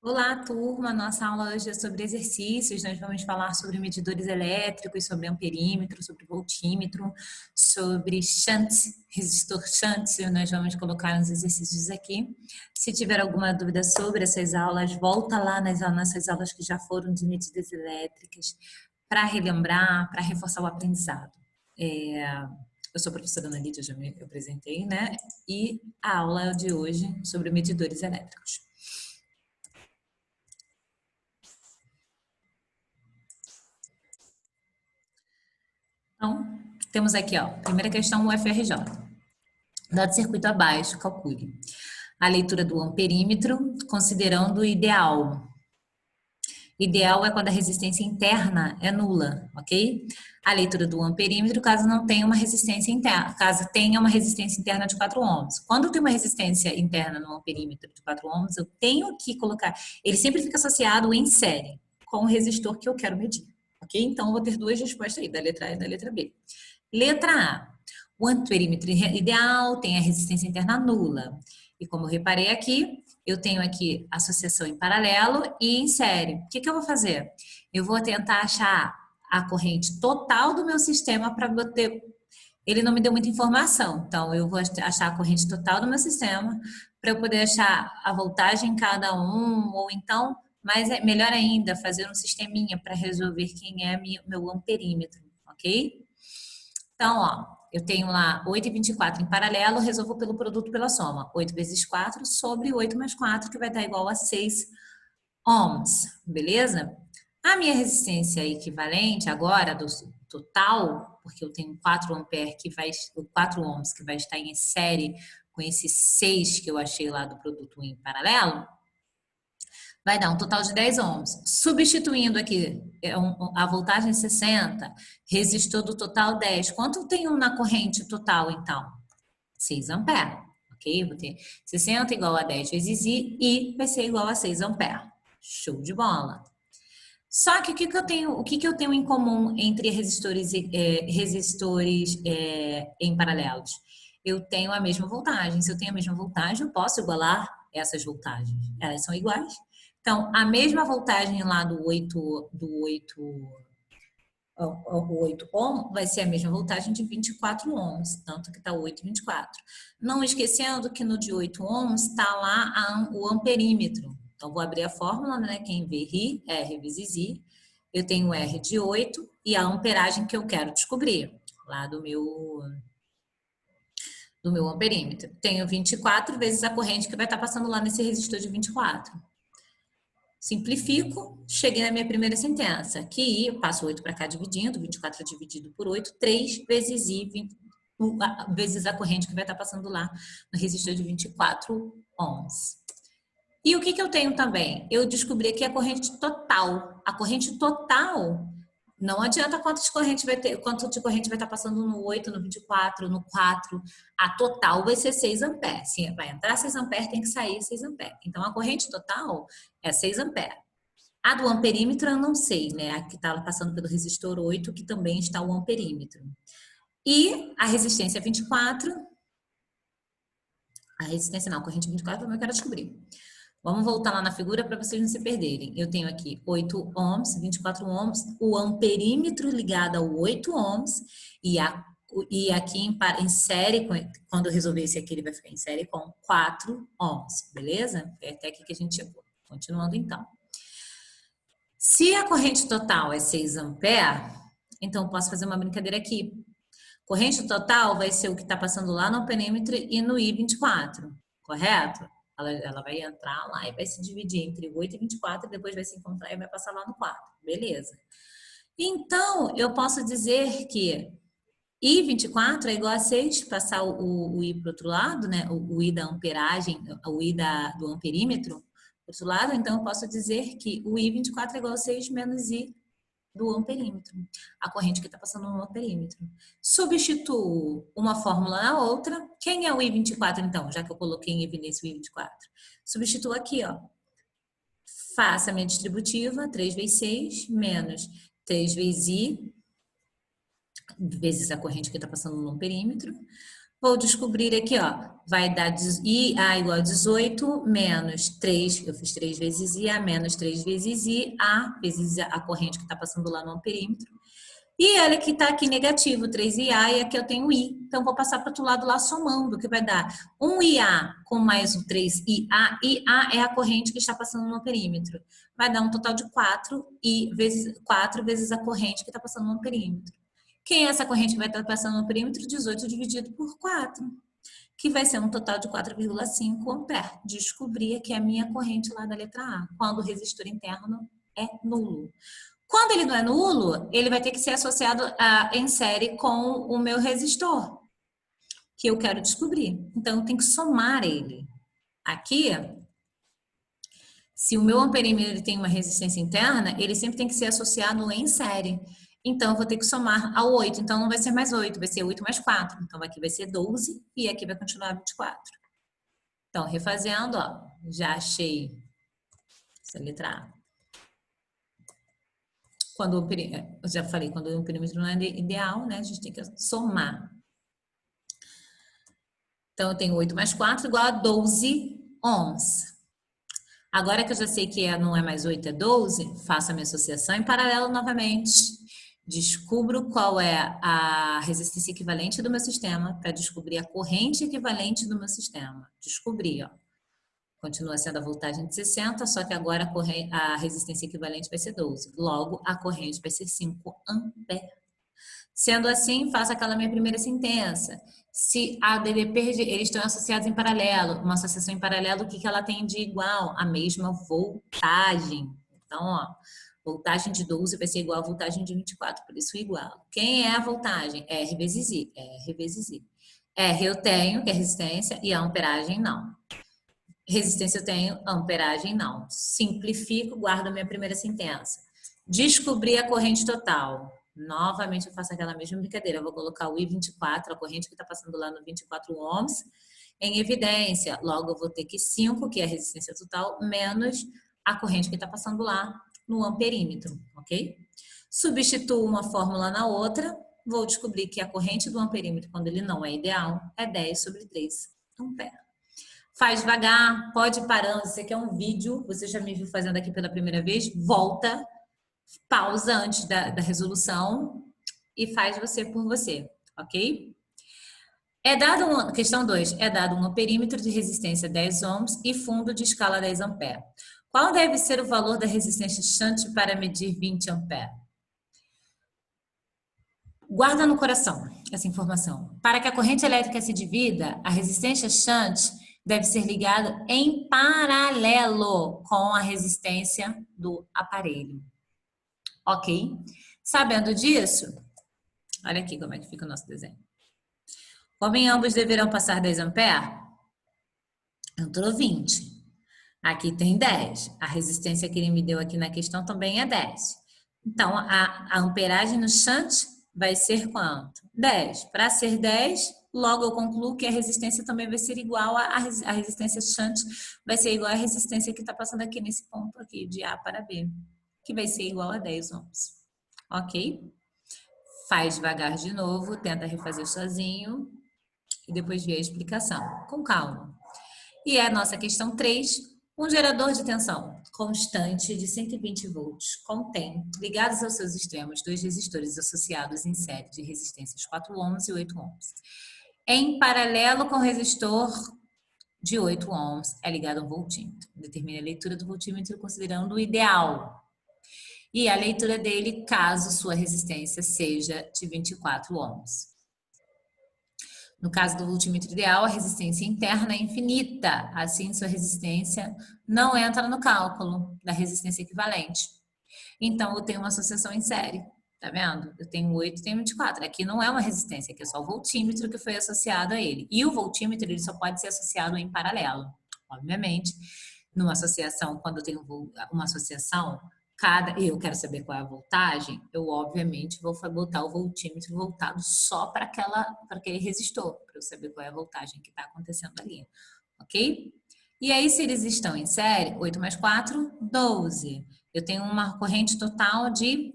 Olá, turma! Nossa aula hoje é sobre exercícios. Nós vamos falar sobre medidores elétricos, sobre amperímetro, sobre voltímetro, sobre shunt, resistor shunt. Nós vamos colocar uns exercícios aqui. Se tiver alguma dúvida sobre essas aulas, volta lá nas nossas aulas que já foram de medidas elétricas para relembrar, para reforçar o aprendizado. Eu sou a professora Ana Lídia, já me apresentei, né? E a aula de hoje sobre medidores elétricos. Então, temos aqui, ó, primeira questão, o FRJ. Dado circuito abaixo, calcule a leitura do amperímetro, considerando o ideal. Ideal é quando a resistência interna é nula, ok? A leitura do amperímetro, caso não tenha uma resistência interna, caso tenha uma resistência interna de 4 ohms. Quando eu tenho uma resistência interna no amperímetro de 4 ohms, eu tenho que colocar, ele sempre fica associado em série com o resistor que eu quero medir, ok? Então, eu vou ter duas respostas aí, da letra A e da letra B. Letra A, o amperímetro ideal tem a resistência interna nula. E como eu reparei aqui, eu tenho aqui associação em paralelo e em série. O que eu vou fazer? Eu vou tentar achar a corrente total do meu sistema para bater. Ele não me deu muita informação, então eu vou achar a corrente total do meu sistema para eu poder achar a voltagem em cada um, ou então, mas é melhor ainda, fazer um sisteminha para resolver quem é meu amperímetro, ok? Então, ó, eu tenho lá 8 e 24 em paralelo, resolvo pelo produto pela soma. 8 vezes 4 sobre 8 mais 4, que vai dar igual a 6 ohms, beleza? A minha resistência equivalente agora, do total, porque eu tenho 4 ampere que vai, 4 ohms que vai estar em série com esse 6 que eu achei lá do produto em paralelo, vai dar um total de 10 ohms. Substituindo aqui a voltagem 60, resistor do total 10. Quanto eu tenho na corrente total, então? 6 ampere, ok? Vou ter 60 igual a 10 vezes I vai ser igual a 6 ampere. Show de bola. Só que o que eu tenho em comum entre resistores em paralelos? Eu tenho a mesma voltagem. Se eu tenho a mesma voltagem, eu posso igualar essas voltagens. Elas são iguais. Então, a mesma voltagem lá do 8 ohm vai ser a mesma voltagem de 24 ohms, tanto que está 8 e 24. Não esquecendo que no de 8 ohms está lá o amperímetro. Então, vou abrir a fórmula, né? Quem vê ri, R vezes I. Eu tenho R de 8 e a amperagem que eu quero descobrir, lá do meu amperímetro. Tenho 24 vezes a corrente que vai estar passando lá nesse resistor de 24. Simplifico, cheguei na minha primeira sentença, que I, passo 8 para cá dividindo, 24 dividido por 8, 3 vezes I, vezes a corrente que vai estar passando lá no resistor de 24 ohms. E o que eu tenho também? Eu descobri aqui a corrente total. A corrente total, não adianta quanto de corrente vai estar passando no 8, no 24, no 4. A total vai ser 6 amperes. Se vai entrar 6 amperes, tem que sair 6 amperes. Então, a corrente total é 6 amperes. A do amperímetro eu não sei, né? A que está passando pelo resistor 8, que também está o amperímetro. E a resistência 24. A resistência não, a corrente 24 eu quero descobrir. Vamos voltar lá na figura para vocês não se perderem. Eu tenho aqui 8 ohms, 24 ohms, o amperímetro ligado ao 8 ohms e aqui em série, quando eu resolver esse aqui, ele vai ficar em série com 4 ohms, beleza? É até aqui que a gente chegou. Continuando então. Se a corrente total é 6 ampere, então eu posso fazer uma brincadeira aqui. Corrente total vai ser o que está passando lá no amperímetro e no I24, correto? Ela vai entrar lá e vai se dividir entre 8 e 24, e depois vai se encontrar e vai passar lá no 4. Beleza. Então, eu posso dizer que I24 é igual a 6, passar o I para o outro lado, né? O I da amperagem, o I do amperímetro para o outro lado. Então, eu posso dizer que o I24 é igual a 6 menos I do amperímetro, a corrente que está passando no amperímetro. Substituo uma fórmula na outra. Quem é o I24, então? Já que eu coloquei em evidência o I24. Substituo aqui, ó. Faça a minha distributiva, 3 vezes 6, menos 3 vezes I, vezes a corrente que está passando no amperímetro, Vou descobrir aqui, ó, vai dar IA igual a 18 menos 3, eu fiz 3 vezes IA, menos 3 vezes IA, vezes a corrente que está passando lá no amperímetro. E olha que está aqui negativo, 3IA, e aqui eu tenho I. Então, vou passar para o outro lado lá somando, que vai dar 1IA com mais o 3IA. IA é a corrente que está passando no perímetro. Vai dar um total de 4I vezes 4 vezes a corrente que está passando no perímetro. Quem é essa corrente que vai estar passando no perímetro? 18 dividido por 4, que vai ser um total de 4,5 ampere. Descobri que é a minha corrente lá da letra A, quando o resistor interno é nulo. Quando ele não é nulo, ele vai ter que ser associado em série com o meu resistor, que eu quero descobrir. Então, eu tenho que somar ele. Aqui, se o meu amperímetro tem uma resistência interna, ele sempre tem que ser associado em série. Então, eu vou ter que somar ao 8. Então, não vai ser mais 8, vai ser 8 mais 4. Então, aqui vai ser 12 e aqui vai continuar 24. Então, refazendo, ó, já achei essa letra A. Quando o perímetro, eu já falei, quando o perímetro não é ideal, né, a gente tem que somar. Então, eu tenho 8 mais 4 igual a 12 ohms. Agora que eu já sei que não é mais 8, é 12, faço a minha associação em paralelo novamente. Descubro qual é a resistência equivalente do meu sistema para descobrir a corrente equivalente do meu sistema. Descobri, ó. Continua sendo a voltagem de 60, só que agora a resistência equivalente vai ser 12. Logo, a corrente vai ser 5 amperes. Sendo assim, faço aquela minha primeira sentença. Se A, D, B, eles estão associados em paralelo. Uma associação em paralelo, o que ela tem de igual? A mesma voltagem. Então, ó, voltagem de 12 vai ser igual a voltagem de 24, por isso igual. Quem é a voltagem? R vezes I. R vezes I. R eu tenho, que é resistência, e a amperagem não. Resistência eu tenho, amperagem não. Simplifico, guardo a minha primeira sentença. Descobri a corrente total. Novamente eu faço aquela mesma brincadeira. Eu vou colocar o I24, a corrente que está passando lá no 24 ohms, em evidência. Logo eu vou ter que 5, que é a resistência total, menos a corrente que está passando lá no amperímetro, ok? Substituo uma fórmula na outra, vou descobrir que a corrente do amperímetro, quando ele não é ideal, é 10 sobre 3 ampere. Faz devagar, pode ir parando. Esse aqui é um vídeo, você já me viu fazendo aqui pela primeira vez, volta, pausa antes da resolução e faz você por você, ok? Questão 2, é dado um perímetro de resistência 10 ohms e fundo de escala 10 ampere. Qual deve ser o valor da resistência shunt para medir 20 ampere? Guarda no coração essa informação. Para que a corrente elétrica se divida, a resistência shunt deve ser ligada em paralelo com a resistência do aparelho. Ok? Sabendo disso, olha aqui como é que fica o nosso desenho. Como em ambos deverão passar 10 amperes, entrou 20. Aqui tem 10. A resistência que ele me deu aqui na questão também é 10. Então, a amperagem no shunt vai ser quanto? 10. Para ser 10, logo eu concluo que a resistência também vai ser igual a resistência shunt, vai ser igual à resistência que está passando aqui nesse ponto aqui, de A para B, que vai ser igual a 10 ohms. Ok? Faz devagar de novo, tenta refazer sozinho e depois vê a explicação. Com calma. E a nossa questão 3, um gerador de tensão constante de 120 volts contém, ligados aos seus extremos, 2 resistores associados em série de resistências 4 ohms e 8 ohms. Em paralelo com o resistor de 8 ohms, é ligado a um voltímetro. Determine a leitura do voltímetro considerando o ideal. E a leitura dele, caso sua resistência seja de 24 ohms. No caso do voltímetro ideal, a resistência interna é infinita, assim sua resistência não entra no cálculo da resistência equivalente. Então, eu tenho uma associação em série, tá vendo? Eu tenho 8 e tenho 24. Aqui não é uma resistência, aqui é só o voltímetro que foi associado a ele. E o voltímetro, ele só pode ser associado em paralelo. Obviamente, numa associação, quando eu tenho uma associação, e eu quero saber qual é a voltagem, eu obviamente vou botar o voltímetro voltado só para aquele resistor, para eu saber qual é a voltagem que está acontecendo ali, ok? E aí, se eles estão em série, 8 mais 4, 12. Eu tenho uma corrente total de,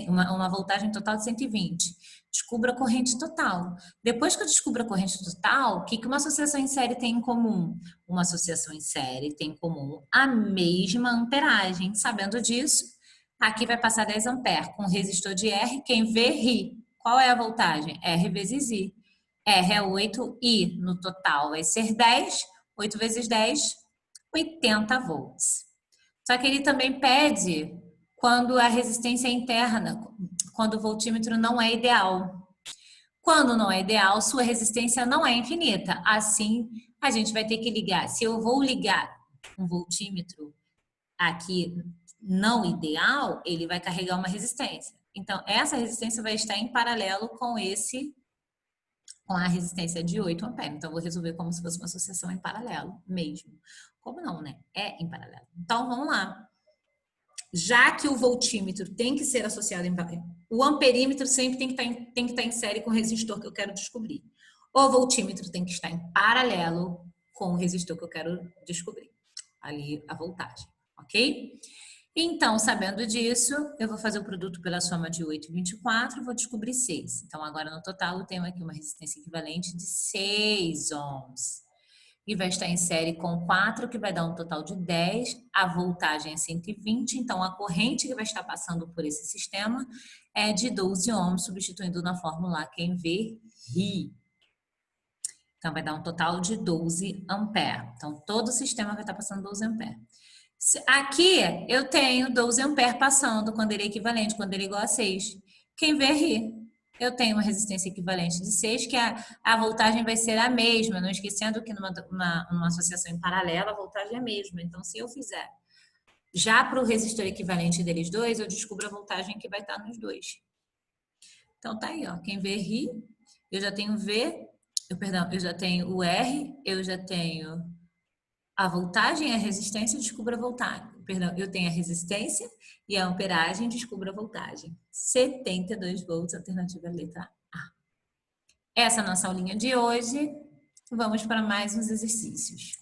uma voltagem total de 120. Descubra a corrente total. Depois que eu descubro a corrente total, o que uma associação em série tem em comum? Uma associação em série tem em comum a mesma amperagem. Sabendo disso, aqui vai passar 10 amperes com resistor de R. Quem vê, ri. Qual é a voltagem? R vezes I. R é 8, I no total vai ser 10. 8 vezes 10, 80 volts. Só que ele também pede quando a resistência é interna, quando o voltímetro não é ideal. Quando não é ideal, sua resistência não é infinita. Assim, a gente vai ter que ligar. Se eu vou ligar um voltímetro aqui não ideal, ele vai carregar uma resistência. Então, essa resistência vai estar em paralelo com a resistência de 8 amperes. Então, eu vou resolver como se fosse uma associação em paralelo mesmo. Como não, né? É em paralelo. Então, vamos lá. Já que o voltímetro tem que ser associado em paralelo, o amperímetro sempre tem que estar em série com o resistor que eu quero descobrir. O voltímetro tem que estar em paralelo com o resistor que eu quero descobrir. Ali a voltagem, ok? Então, sabendo disso, eu vou fazer o produto pela soma de 8 e 24, vou descobrir 6. Então, agora no total eu tenho aqui uma resistência equivalente de 6 ohms. E vai estar em série com 4, que vai dar um total de 10. A voltagem é 120, então a corrente que vai estar passando por esse sistema é de 12 ohms, substituindo na fórmula quem vê, ri. Então, vai dar um total de 12 amperes. Então, todo o sistema vai estar passando 12 amperes. Aqui, eu tenho 12 amperes passando quando ele é equivalente, quando ele é igual a 6. Quem vê, ri. Eu tenho uma resistência equivalente de 6, que a voltagem vai ser a mesma, não esquecendo que numa associação em paralelo, a voltagem é a mesma. Então, se eu fizer já para o resistor equivalente deles dois, eu descubro a voltagem que vai estar nos dois. Então, tá aí, ó. Quem vê, ri. Eu já tenho V, eu já tenho o R, eu já tenho a voltagem e a resistência, descubra a voltagem. Perdão, eu tenho a resistência e a amperagem, descubra a voltagem. 72 volts, alternativa letra A. Essa é a nossa aulinha de hoje. Vamos para mais uns exercícios.